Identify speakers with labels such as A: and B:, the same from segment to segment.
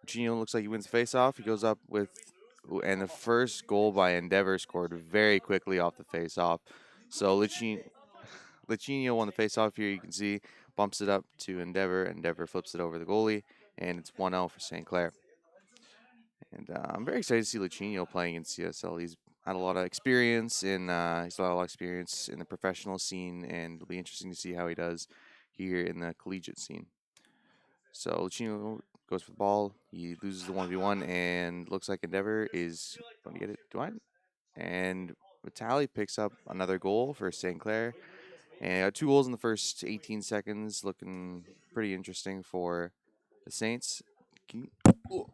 A: Luchino looks like he wins the face-off. He goes up with, and the first goal by Endeavor scored very quickly off the face-off. So Luchino won the face-off here. You can see bumps it up to Endeavor. Endeavor flips it over the goalie, and it's 1-0 for St. Clair. And I'm very excited to see Luchino playing in CSL. He's had a lot of experience he's had a lot of experience in the professional scene, and it'll be interesting to see how he does here in the collegiate scene. So Luchino goes for the ball. He loses the 1v1, and looks like Endeavor is going to get it. Do I? And Vitali picks up another goal for St. Clair. And 2 goals in the first 18 seconds, looking pretty interesting for the Saints. Oh,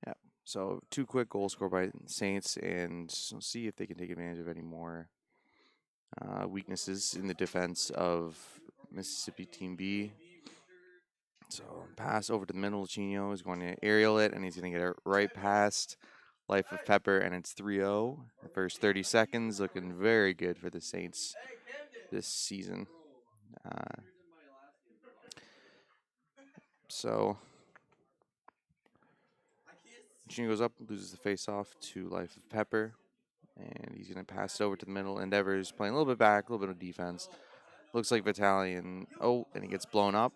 A: yeah. So 2 quick goals scored by the Saints, and we'll see if they can take advantage of any more weaknesses in the defense of Mississippi Team B. So pass over to the middle. Chino is going to aerial it, and he's going to get it right past Life of Pepper, and it's 3-0. The first 30 seconds looking very good for the Saints this season. Uh, so Chino goes up, loses the face-off to Life of Pepper, and he's going to pass it over to the middle. Endeavor's playing a little bit back, a little bit of defense. Looks like Battalion. Oh, and he gets blown up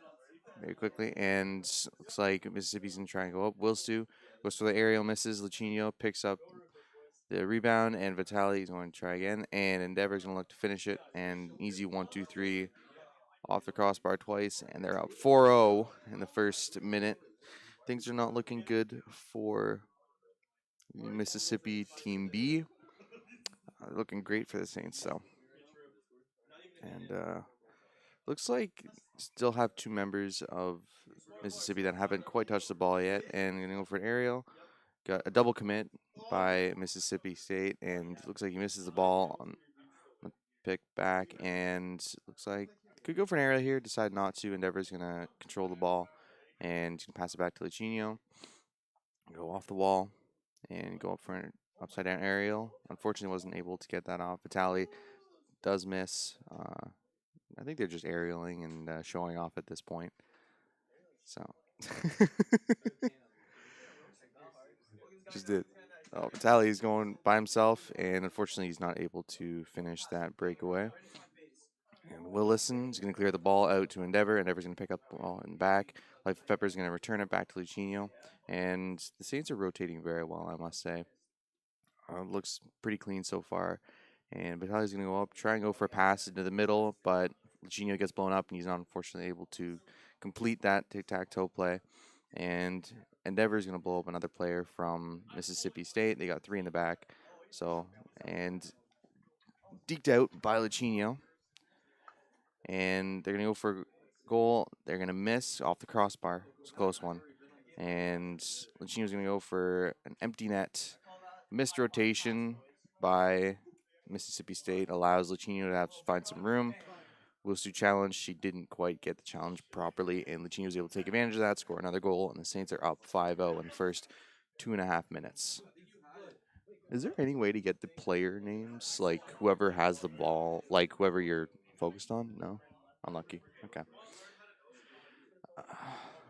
A: very quickly, and looks like Mississippi's going to try and go up. Wilstu goes for the aerial, misses. Luchino picks up the rebound, and Vitali is going to try again, and Endeavor's going to look to finish it, and easy 1-2-3 off the crossbar twice, and they're up 4-0 in the first minute. Things are not looking good for Mississippi Team B. Looking great for the Saints, though. And looks like still have 2 members of Mississippi that haven't quite touched the ball yet, and going to go for an aerial. Got a double commit by Mississippi State, and looks like he misses the ball on the pick back, and looks like could go for an aerial here. Decide not to. Endeavor's going to control the ball, and pass it back to Luchino. Go off the wall, and go up for an upside down aerial. Unfortunately, wasn't able to get that off. Vitali does miss. I think they're just aerialing and showing off at this point. So, just did. Oh, Vitali is going by himself, and unfortunately, he's not able to finish that breakaway. And Willison is going to clear the ball out to Endeavor. Endeavor's going to pick up the ball and back. Life Pepper is going to return it back to Luchino. And the Saints are rotating very well, I must say. Looks pretty clean so far. And Batali's going to go up, try and go for a pass into the middle, but Luchino gets blown up, and he's not unfortunately able to complete that tic-tac-toe play. And Endeavor is going to blow up another player from Mississippi State. They got 3 in the back. So, and deked out by Luchino. And they're going to go for a goal. They're going to miss off the crossbar. It's a close one. And Luchino's going to go for an empty net. Missed rotation by Mississippi State allows Luchino to have to find some room. Wilsu challenge. She didn't quite get the challenge properly, and Luchino was able to take advantage of that, score another goal, and the Saints are up 5-0 in the first 2.5 minutes. Is there any way to get the player names, like whoever has the ball, like whoever you're focused on? No? Unlucky. Okay.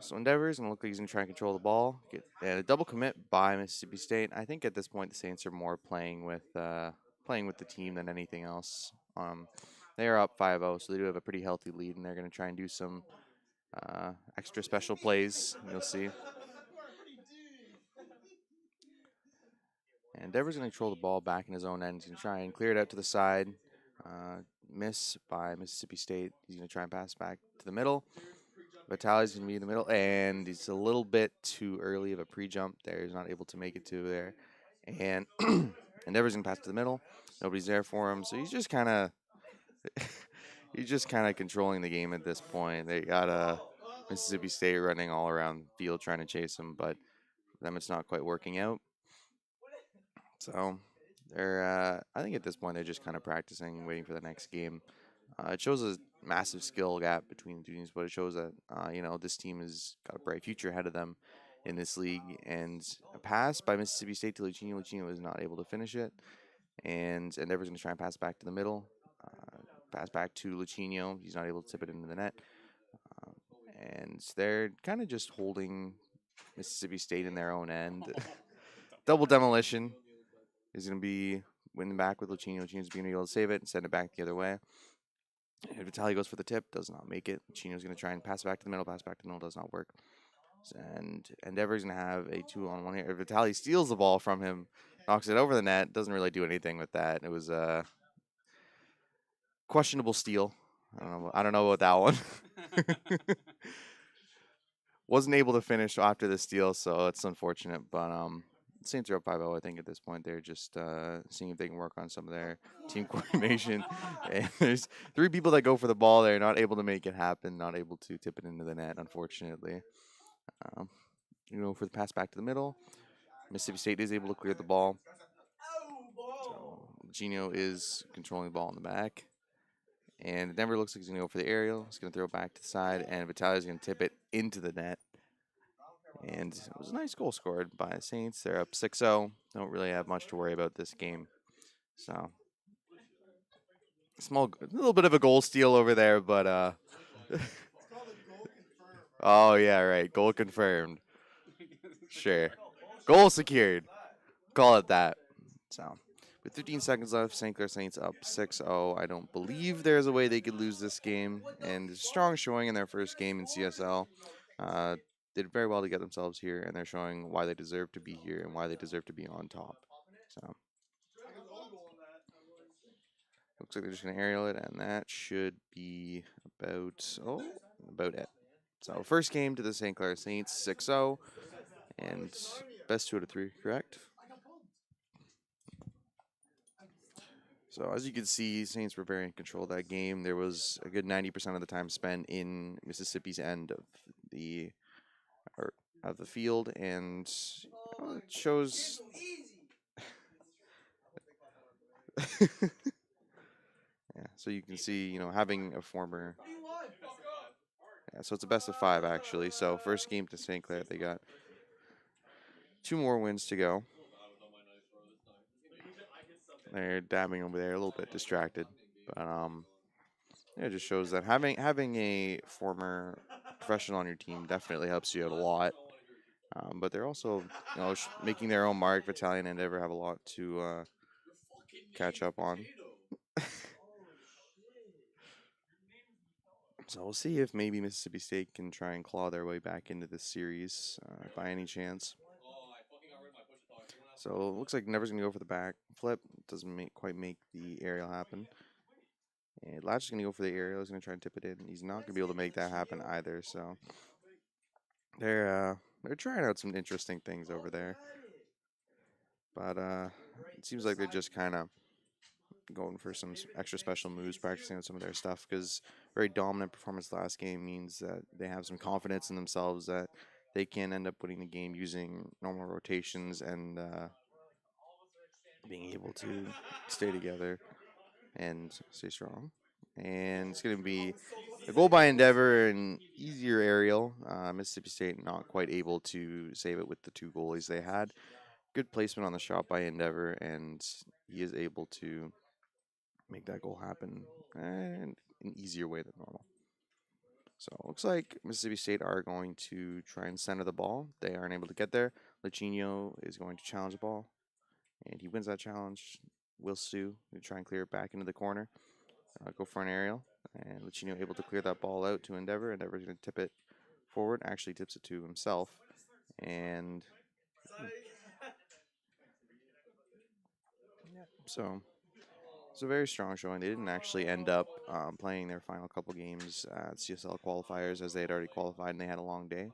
A: So Endeavor is going to look like he's going to try and control the ball. And a double commit by Mississippi State. I think at this point the Saints are more playing with the team than anything else. They are up 5-0, so they do have a pretty healthy lead, and they're going to try and do some extra special plays. You'll see. And Endeavor's going to control the ball back in his own end. He's going to try and clear it out to the side. Miss by Mississippi State. He's going to try and pass back to the middle. Vitali's going to be in the middle, and he's a little bit too early of a pre-jump there. He's not able to make it to there. And Endeavor's going to pass to the middle. Nobody's there for him, so he's just kind of controlling the game at this point. They got Mississippi State running all around the field trying to chase him, but for them it's not quite working out. So they're I think at this point they're just kind of practicing, waiting for the next game. It shows a massive skill gap between the two teams, but it shows that this team has got a bright future ahead of them in this league. And a pass by Mississippi State to Luchino. Luchino was not able to finish it, and Endeavor's going to try and pass back to the middle. Pass back to Luchino. He's not able to tip it into the net. and they're kind of just holding Mississippi State in their own end. Double demolition is going to be winning back with Lucchino. Lucchino's being able to save it and send it back the other way. And Vitali goes for the tip, does not make it. Lucchino's going to try and pass back to the middle, pass back to the middle, does not work. And Endeavor's going to have a 2-on-1 here. Vitali steals the ball from him, knocks it over the net, doesn't really do anything with that. It was a questionable steal. I don't know about that one. Wasn't able to finish after the steal, so it's unfortunate. But Saints are up 5-0, I think, at this point. They're just seeing if they can work on some of their team coordination. And there's 3 people that go for the ball. They're not able to make it happen, not able to tip it into the net, unfortunately. Um, for the pass back to the middle. Mississippi State is able to clear the ball. So Gino is controlling the ball in the back. And Denver looks like he's going to go for the aerial. He's going to throw it back to the side, and Vitali's going to tip it into the net. And it was a nice goal scored by the Saints. They're up 6-0. Don't really have much to worry about this game. So, a little bit of a goal steal over there, but oh yeah, right. Goal confirmed. Sure. Goal secured. Call it that. So, with 15 seconds left, St. Clair Saints up 6-0. I don't believe there's a way they could lose this game. And strong showing in their first game in CSL. Did very well to get themselves here, and they're showing why they deserve to be here and why they deserve to be on top. So, looks like they're just going to aerial it, and that should be about it. So, first game to the St. Clair Saints, 6-0, and best 2 out of 3, correct? So as you can see, Saints were very in control of that game. There was a good 90% of the time spent in Mississippi's end of the field, and it shows. Yeah, so you can see, having a former. Yeah, so it's a best of 5 actually. So first game to St. Clair, they got 2 more wins to go. They're dabbing over there, a little bit distracted, but it just shows that having a former professional on your team definitely helps you out a lot. But they're also, making their own mark. Battalion and Endeavor have a lot to catch up on. So we'll see if maybe Mississippi State can try and claw their way back into this series by any chance. So it looks like Endeavor's going to go for the back flip. Doesn't quite make the aerial happen. And Latch is going to go for the aerial. He's going to try and tip it in. He's not going to be able to make that happen either. So they're trying out some interesting things over there. But it seems like they're just kind of going for some extra special moves, practicing on some of their stuff, because very dominant performance last game means that they have some confidence in themselves that they can end up winning the game using normal rotations and being able to stay together and stay strong. And it's going to be a goal by Endeavor, an easier aerial. Mississippi State not quite able to save it with the 2 goalies they had. Good placement on the shot by Endeavor, and he is able to make that goal happen in an easier way than normal. So it looks like Mississippi State are going to try and center the ball. They aren't able to get there. Lucchino is going to challenge the ball, and he wins that challenge. Will Sue to try and clear it back into the corner. Go for an aerial, and Lucchino able to clear that ball out to Endeavor. Endeavor's going to tip it forward. Actually tips it to himself, and so it's a very strong showing. They didn't actually end up playing their final couple games at CSL qualifiers, as they had already qualified and they had a long day.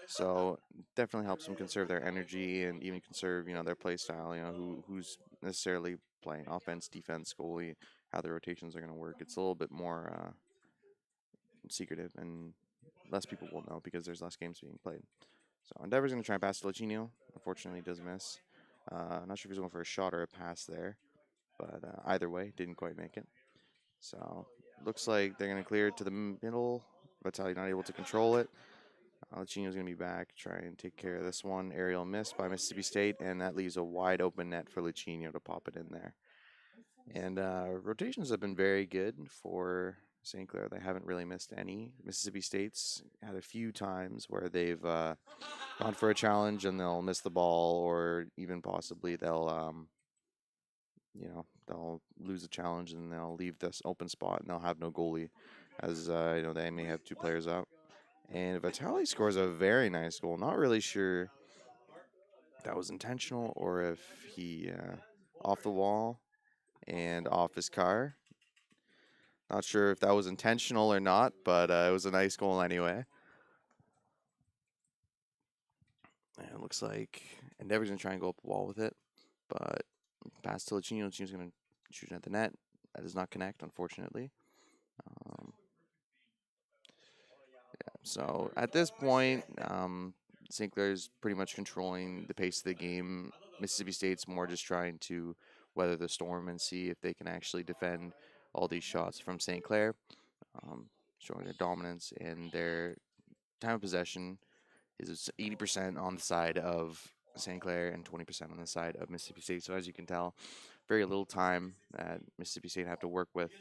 A: So definitely helps them conserve their energy and even conserve, their play style. Who's necessarily playing offense, defense, goalie, how the rotations are going to work. It's a little bit more secretive, and less people will know because there's less games being played. So Endeavor's going to try and pass to Lucchino. Unfortunately, he does miss. I'm not sure if he's going for a shot or a pass there, but either way, didn't quite make it. So looks like they're going to clear it to the middle. Vitali not able to control it. Lucchino's going to be back, try and take care of this one. Aerial miss by Mississippi State, and that leaves a wide open net for Lucchino to pop it in there. And rotations have been very good for St. Clair, they haven't really missed any. Mississippi State's had a few times where they've gone for a challenge and they'll miss the ball, or even possibly they'll lose a challenge and they'll leave this open spot and they'll have no goalie, as they may have two players out. And Vitali scores a very nice goal. Not really sure if that was intentional or if he off the wall and off his car. Not sure if that was intentional or not, but it was a nice goal anyway. And it looks like Endeavor's going to try and go up the wall with it, but pass to Lachino. Lachino's going to shoot it at the net. That does not connect, unfortunately. So at this point, St. Clair's pretty much controlling the pace of the game. Mississippi State's more just trying to weather the storm and see if they can actually defend all these shots from St. Clair, showing their dominance, and their time of possession is 80% on the side of St. Clair and 20% on the side of Mississippi State. So as you can tell, very little time that Mississippi State have to work with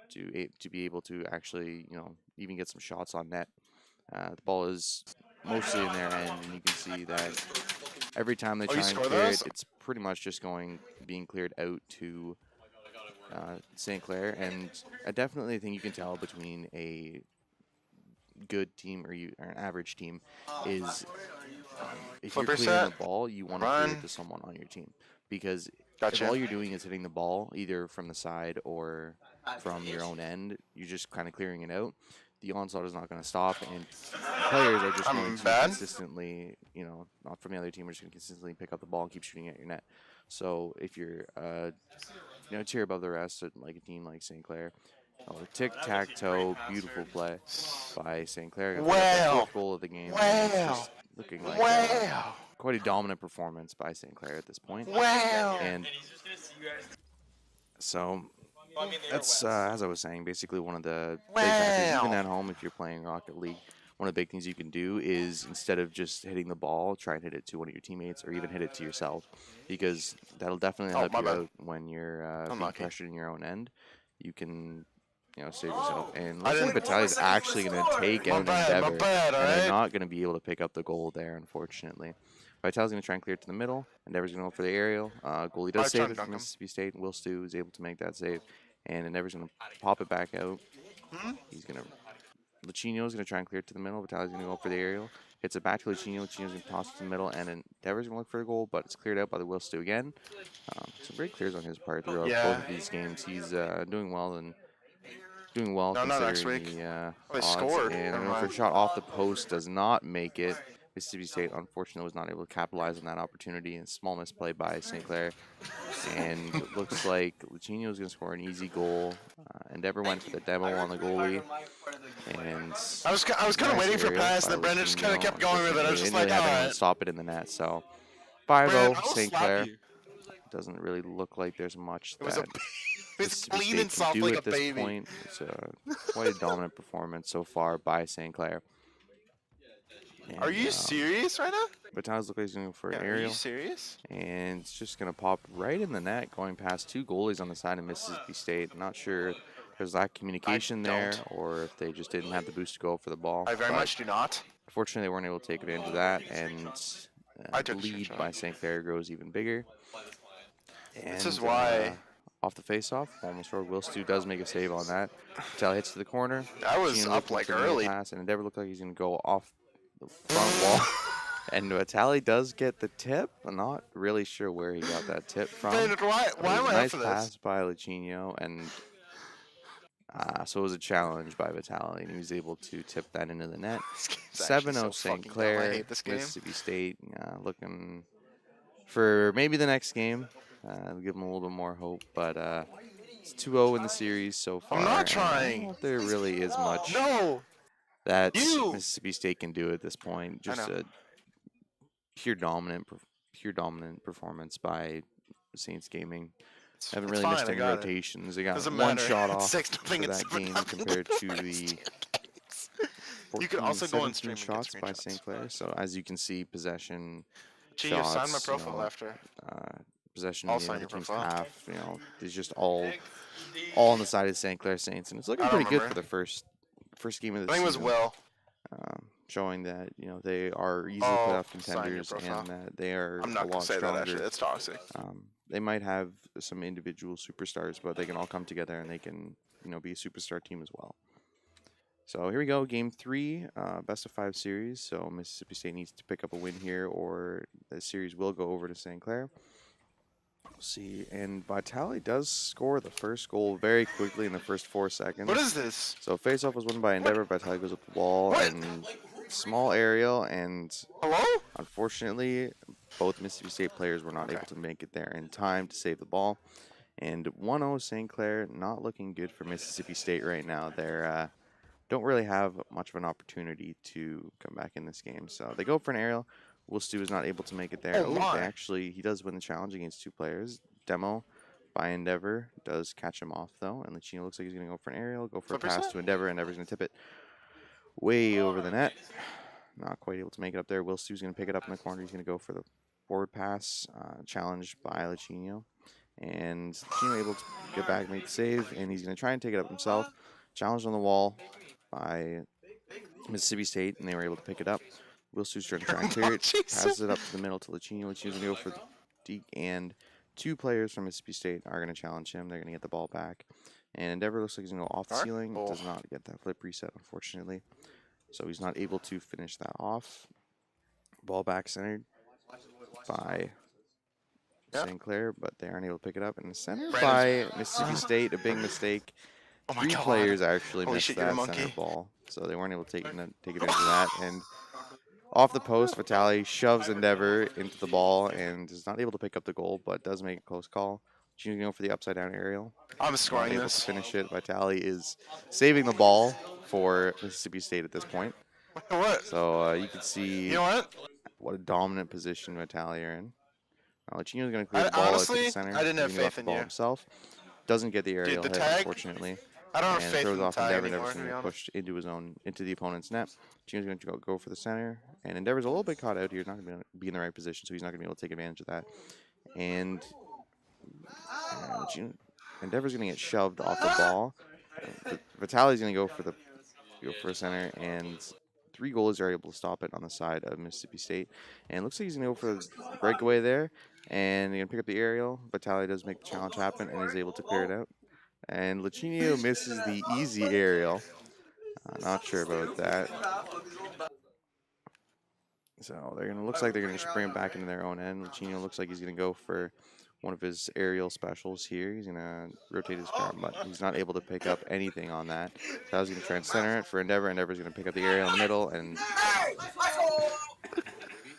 A: to be able to actually even get some shots on net. The ball is mostly in their end, and you can see that every time they try and clear it, it's pretty much just being cleared out to St. Clair. And I definitely think you can tell between a good team or an average team is if you're clearing the ball, you want to clear it to someone on your team, because if all you're doing is hitting the ball either from the side or from your own end, you're just kind of clearing it out. The onslaught is not going to stop, and players are just going to consistently, not from the other team, are just going to consistently pick up the ball and keep shooting at your net. So if you're, tier above the rest, like a team like St. Clair, tic-tac-toe, beautiful play by St. Clair. The fourth goal of the game. It's just looking like quite a dominant performance by St. Clair at this point. And so that's, as I was saying, basically one of the big factors, even at home if you're playing Rocket League, one of the big things you can do is, instead of just hitting the ball, try and hit it to one of your teammates or even hit it to yourself, because that'll definitely help you out when you're being pressured in your own end. You can save yourself. And looks like Vitali's actually going to take out Endeavor, and they're not going to be able to pick up the goal there, unfortunately. Vitali's going to try and clear it to the middle. Endeavor's going to go for the aerial. Goalie does save it from Mississippi State, and Will Stu is able to make that save. And Endeavor's going to pop it back out. He's going to... Lachino's going to try and clear it to the middle. Vitali's going to go for the aerial. Hits it back to Lachino. Lachino's going to toss it to the middle, and Endeavor's going to look for a goal, but it's cleared out by the Will Stu again. Some great clears on his part throughout both of these games. He's doing well considering the odds. And for a shot off the post does not make it. Mississippi State, unfortunately, was not able to capitalize on that opportunity, and small misplay by St. Clair. And it looks like Lachino is going to score an easy goal. Endeavor went for the demo on the goalie. And
B: I was kind of waiting for a pass, and then Brandon just kind of kept going with it. I was just like, all right.
A: Stop it in the net. So 5-0 St. Clair. Doesn't really look like there's much that
B: it's clean and soft like a baby.
A: Point. It's quite a dominant performance so far by St. Clair. And,
B: are you serious right now?
A: Vitali's looks like he's going for an aerial.
B: Are you serious?
A: And it's just going to pop right in the net, going past two goalies on the side of Mississippi State. Not sure if there's lack of communication there, or if they just didn't have the boost to go for the ball.
B: I very much do not.
A: Unfortunately, they weren't able to take advantage of that, and the lead by St. Clair grows even bigger. And,
B: this is why...
A: off the face-off, almost forward. Will Stu does make a save on that. Vitali hits to the corner.
B: That was up like early.
A: Pass, and Endeavor looked like he's going to go off the front wall. And Vitali does get the tip. I'm not really sure where he got that tip from.
B: Man, why am I
A: nice
B: for this?
A: pass by Lachino, and so it was a challenge by Vitali, and he was able to tip that into the net. 7-0 St. Clair. Mississippi State looking for maybe the next game. Give them a little bit more hope, but it's 2-0 in the series so far.
B: I'm not trying.
A: I don't know if there really is much that Mississippi State can do at this point. Just a pure dominant performance by Saints Gaming. Haven't really missed any rotations. They got one shot off for that game compared to the 14, 17 shots by St. Clair. So as you can see, possession, shots,
B: sign my profile after.
A: Possession in the other team's half. It's just all all on the side of St. Clair Saints, and it's looking
B: I don't
A: pretty good
B: remember.
A: for the first game of the
B: I think it was
A: season.
B: Will.
A: Showing that they are easily
B: Oh,
A: playoff
B: sign your
A: contenders
B: profile.
A: and that they are
B: I'm
A: a
B: not gonna
A: lot
B: say that actually.
A: stronger.
B: That's toxic.
A: They might have some individual superstars, but they can all come together and they can be a superstar team as well. So here we go, game 3, best of 5 series. So Mississippi State needs to pick up a win here, or the series will go over to St. Clair. We'll see. And Vitale does score the first goal very quickly in the first 4 seconds.
B: What is this?
A: So faceoff was won by Endeavor. Vitale goes up the wall
B: What?
A: and small aerial, and
B: Hello?
A: unfortunately, both Mississippi State players were not
B: Okay.
A: able to make it there in time to save the ball. And 1-0 St. Clair, not looking good for Mississippi State right now. They're don't really have much of an opportunity to come back in this game. So they go for an aerial. Will Stu is not able to make it there.
B: Oh
A: They
B: my.
A: he does win the challenge against 2 players. Demo by Endeavor does catch him off though, and Lechino looks like he's going to go for an aerial, go for a pass to Endeavor. Endeavor's going to tip it way over the net. Not quite able to make it up there. Will Stu's going to pick it up in the corner. He's going to go for the forward pass, challenged by Lechino. And Lechino able to get back, make the save, and he's going to try and take it up himself. Challenged on the wall by Mississippi State, and they were able to pick it up. Will Stu's trying to clear it, passes it up to the middle to Lechino. Lechino's going to go for the deke, and 2 players from Mississippi State are going to challenge him. They're going to get the ball back. And Endeavor looks like he's going to go off the ceiling. Does not get that flip reset, unfortunately. So he's not able to finish that off. Ball back centered by St. Clair, but they aren't able to pick it up. And center by Mississippi State, a big mistake. 3 players actually missed that center ball, so they weren't able to take advantage of that. And off the post, Vitale shoves Endeavor into the ball and is not able to pick up the goal, but does make a close call. She's going for the upside down aerial.
B: I'm scoring
A: able
B: this.
A: to finish it. Vitale is saving the ball for Mississippi State at this point.
B: What?
A: So you can see
B: You know
A: what a dominant position Vitale are in. Lechino's going to clear the ball
B: honestly,
A: out to the center.
B: I didn't have faith
A: the
B: in
A: ball
B: you.
A: himself. Doesn't get the aerial hit,
B: tag?
A: unfortunately.
B: I don't have
A: And
B: faith
A: throws
B: in the
A: off
B: tag
A: Endeavor.
B: anymore,
A: Endeavor's going to get pushed into the opponent's net. Chino's going to go for the center. And Endeavor's a little bit caught out here. Not going to be in the right position, so he's not going to be able to take advantage of that. And Endeavor's going to get shoved off the ball. Vitale's going to go for a center, and 3 goalies are able to stop it on the side of Mississippi State. And it looks like he's going to go for the breakaway there, and he's going to pick up the aerial. Vitale does make the challenge happen and is able to clear it out. And Lechino misses the easy aerial. Not sure about that. So looks like they're gonna just bring it back into their own end. Lechino looks like he's gonna go for one of his aerial specials here. He's gonna rotate his arm, but he's not able to pick up anything on that. So I was gonna try and center it for Endeavor. Endeavor's gonna pick up the aerial in the middle, and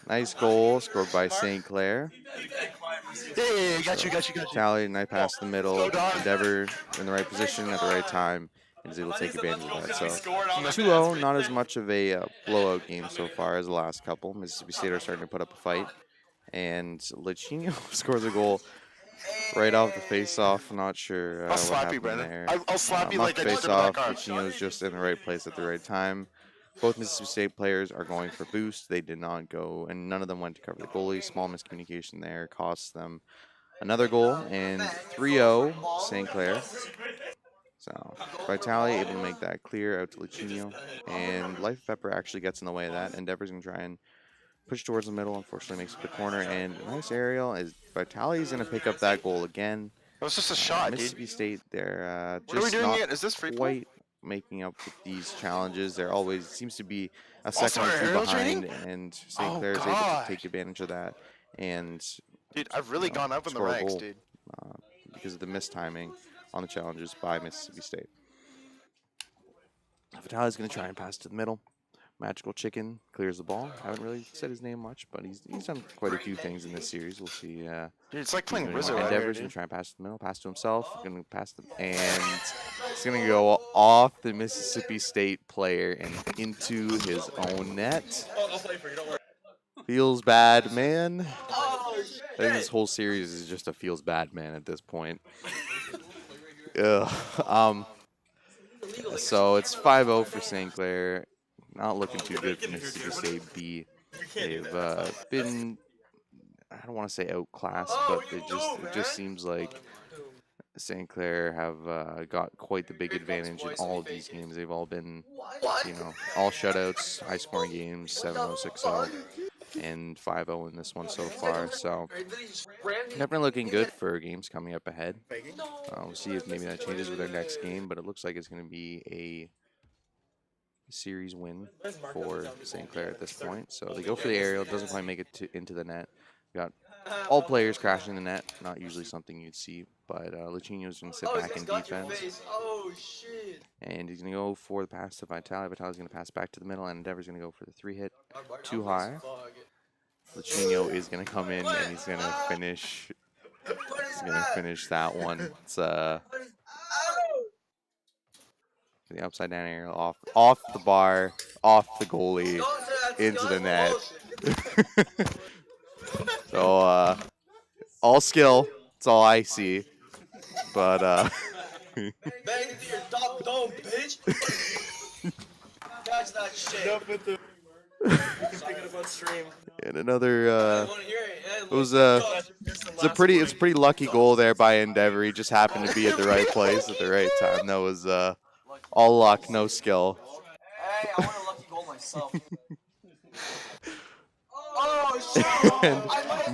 A: nice goal scored by St. Clair.
B: Yeah, got you.
A: Tally, nice pass to the middle. Endeavor in the right position at the right time and is able to take advantage of that. So 2-0, not as much of a blowout game so far as the last couple. Mississippi State are starting to put up a fight. And Lechino scores a goal right off the face-off. Not sure what happened there.
B: I'll slap you like I just did
A: face-off.
B: with that car.
A: Lechino's just in the right place at the right time. Both Mississippi State players are going for boost. They did not go, and none of them went to cover the goalie. Small miscommunication there costs them another goal, and 3-0 St. Clair. So Vitale able to make that clear out to Lechino, and Life of Pepper actually gets in the way of that. Endeavor's going to try and push towards the middle. Unfortunately, makes it to the corner, and nice aerial. Is Vitale's going to pick up that goal again.
B: It was just a shot,
A: Mississippi State, they're
B: What are we
A: just
B: doing
A: not
B: yet? Is this free play?
A: quite making up with these challenges. There always seems to be a second or two
B: aerial
A: behind,
B: training?
A: and St. Clair is able to take advantage of that and
B: Dude, I've really gone up in the
A: score a
B: ranks,
A: goal,
B: dude.
A: because of the mistiming on the challenges by Mississippi State. Vitale's going to try and pass to the middle. Magical Chicken clears the ball. Haven't really said his name much, but he's done quite a few things in this series. We'll see.
B: Dude, it's like playing Rizzo.
A: Endeavor's going to try and pass to the middle, pass to himself. Going to pass and it's going to go off the Mississippi State player and into his own net. Feels bad, man. I think this whole series is just a feels bad man at this point. Ugh. So it's 5-0 for St. Clair. Not looking too good for Mississippi State B. They've been, I don't want to say outclassed, but it just seems like St. Clair have got quite the big advantage in all of these games. They've all been, all shutouts, high scoring games, 7-0, 6-0, and 5-0 in this one so far. So definitely looking good for games coming up ahead. We'll see if maybe that changes with their next game, but it looks like it's going to be a series win for St. Clair at this point. So they go for the aerial, doesn't quite make it into the net. Got all players crashing the net, not usually something you'd see, but Luchino's going to sit back in defense. And he's going to go for the pass to Vitali. Vitali's going to pass back to the middle, and Endeavor's going to go for the 3-hit too high. Luchino is going to come in, and he's going to finish. He's going to finish that one. It's the upside down aerial off the bar, off the goalie, into the net. So all skill. That's all I see. But
B: bang into your top dome, bitch. Catch that shit. Enough with the. You can pick it up on stream.
A: And another. It was it's a pretty lucky goal there by Endeavor. He just happened to be at the right place at the right time. That was all luck, no skill.
B: Hey, I want a lucky goal myself.
A: And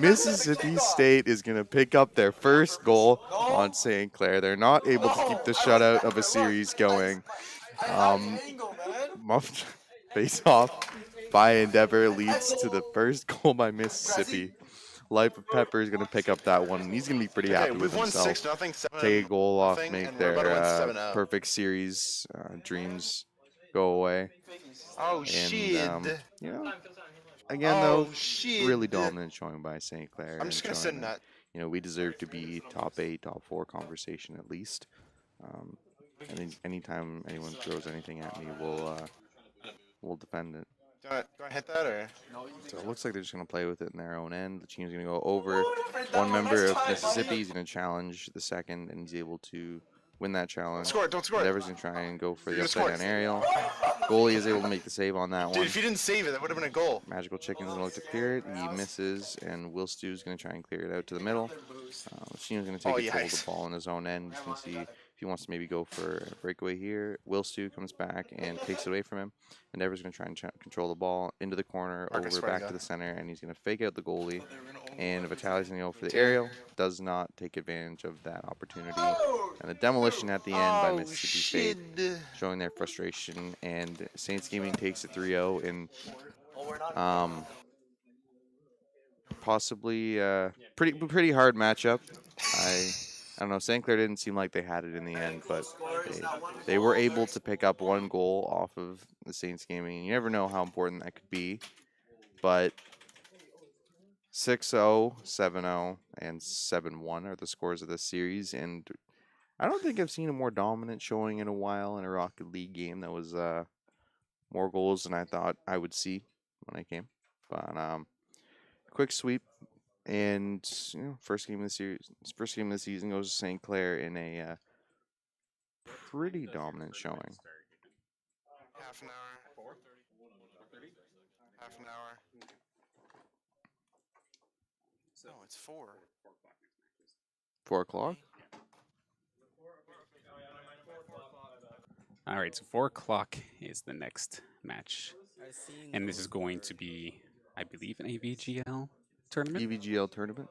A: Mississippi State is going to pick up their first goal on St. Clair. They're not able to keep the shutout of a series going. Muffed face off by Endeavor leads to the first goal by Mississippi. Life of Pepper is going to pick up that one, and he's going to be pretty happy with himself. Take a goal off, make their perfect series dreams go away.
B: Oh, shit.
A: Again, though, really dominant showing by St. Clair.
B: I'm just going to sit in that.
A: We deserve to be top 8, top 4 conversation at least. And anytime anyone throws anything at me, we'll defend it.
B: Do I hit that or?
A: So it looks like they're just going to play with it in their own end. The team's going to go over. One member of Mississippi is going to challenge the second, and he's able to win that challenge.
B: Don't score.
A: Endeavor's going to try and go for the upside down aerial. Goalie is able to make the save on that one.
B: Dude, if you didn't save it, that would have been a goal.
A: Magical Chicken's going to look to clear it. He misses, and Will Stew's going to try and clear it out to the middle. Luchino's going to take it to the ball in his own end. You can see if he wants to maybe go for a breakaway here. Will Stew comes back and takes it away from him. Endeavor's going to try and control the ball into the corner, over back to the center, and he's going to fake out the goalie. And Vitali's going to go for the aerial. Does not take advantage of that opportunity. And the demolition at the end by Mississippi State, showing their frustration. And Saints Gaming takes it 3-0 in possibly pretty hard matchup. I don't know. St. Clair didn't seem like they had it in the end, but they were able to pick up one goal off of the Saints Gaming. You never know how important that could be, but 6-0, 7-0, and 7-1 are the scores of this series, and I don't think I've seen a more dominant showing in a while in a Rocket League game. That was more goals than I thought I would see when I came. But quick sweep, and first game of the season goes to St. Clair in a pretty dominant showing.
B: Half an hour. Half an hour. No, it's 4.
A: 4 o'clock?
C: All right, so 4 o'clock is the next match. And this is going to be, I believe, an AVGL tournament?
A: EVGL tournament?